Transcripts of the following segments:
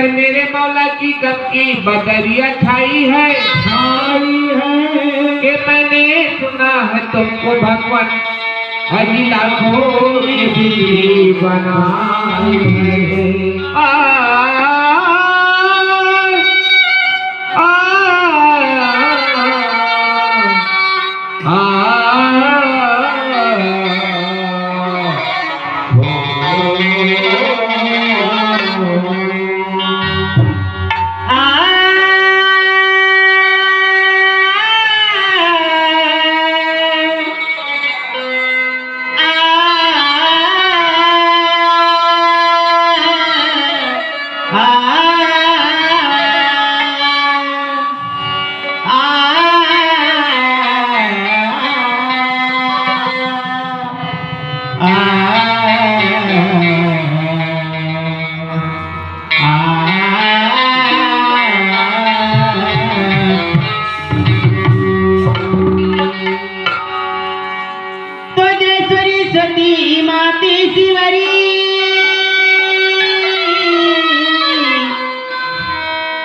पर मेरे मौला की गम की बदरिया छाई है कि मैंने सुना है तुमको भगवान हजी लाखों ने भी बनाई है।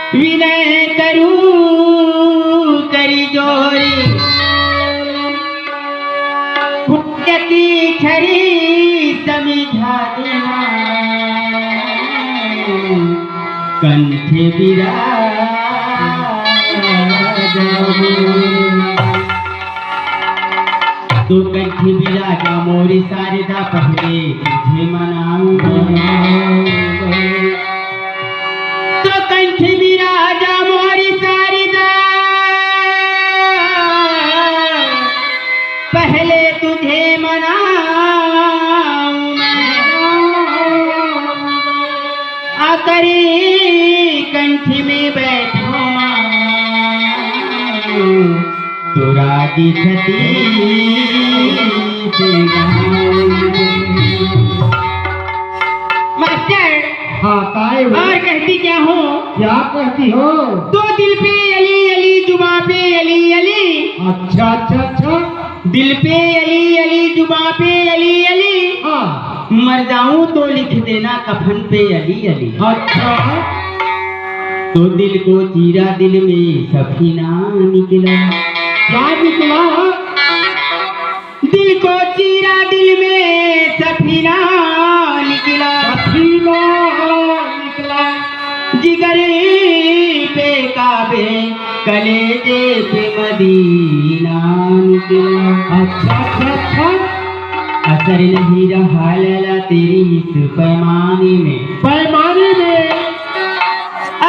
विनय करू करी जोरी पुण्य की छरी समझा देना कंठ विराज तो कंठ विराज मोरी शारदा पहले तुझे मनाऊंगा तो कंठ विराजा मोरी शारदा पहले तुझे मनाऊं आकरी कंठ में बैठो तो राजी छती मास्टर हाँ ताए और कहती क्या हो? क्या कहती हो? दो दिल पे अली अली जुबां पे अली अली। अच्छा अच्छा अच्छा दिल पे अली अली जुबां पे अली अली। हाँ मर जाऊं तो लिख देना कफन पे अली अली। अच्छा तो दिल को चीरा दिल में सफीना निकला। क्या निकला? दिल को चीरा दिल में सफीना निकला। सफीना निकला। जिगर पे काबे कलेजे पे मदीना निकला। अच्छा अच्छा अच्छा असर नहीं रहा लैला तेरी इस पैमाने में। पैमाने में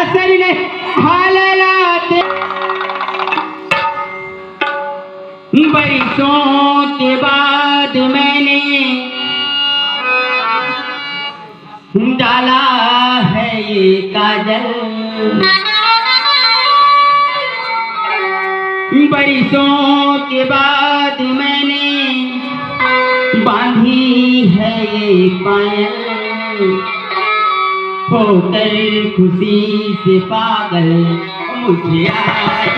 असर नहीं रहा लैला बरसों के बाद मैंने डाला है ये काजल। बरसों के बाद मैंने बांधी है ये पायल। होकर खुशी से पागल मुझे आज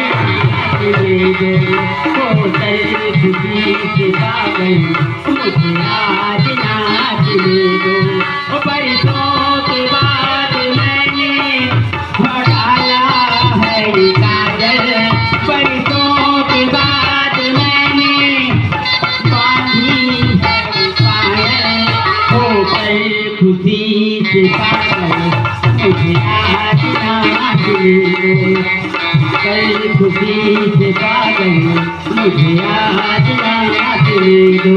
ले दो। होकर खुशी से पागल मुझे आज नाच ले दो। बरसों के बाद मैंने डाला है ये काजल। बरसों के बाद मैंने बांधी है पायल। होकर खुशी से पागल मुझे आज नाच ले दो। कल खुशी से पागल मुझे आज नाच ले दो।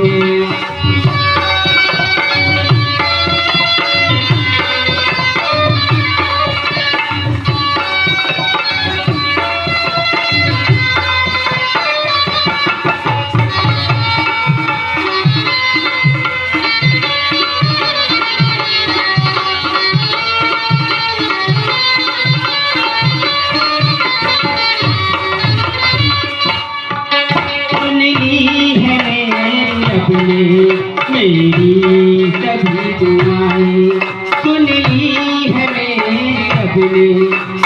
मेरी सभी दुआएं सुन ली है मेरे रब ने।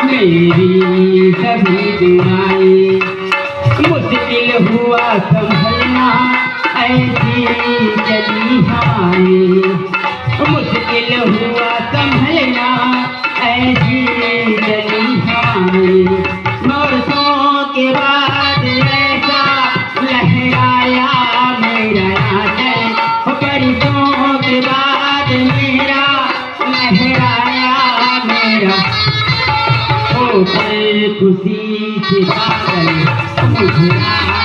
मेरी सभी दुआएं मुश्किल हुआ संभलना ऐसी चली हमारे। मुश्किल हुआ संभलना ऐसी लहराया मेरा होकर खुशी से बादल मुझे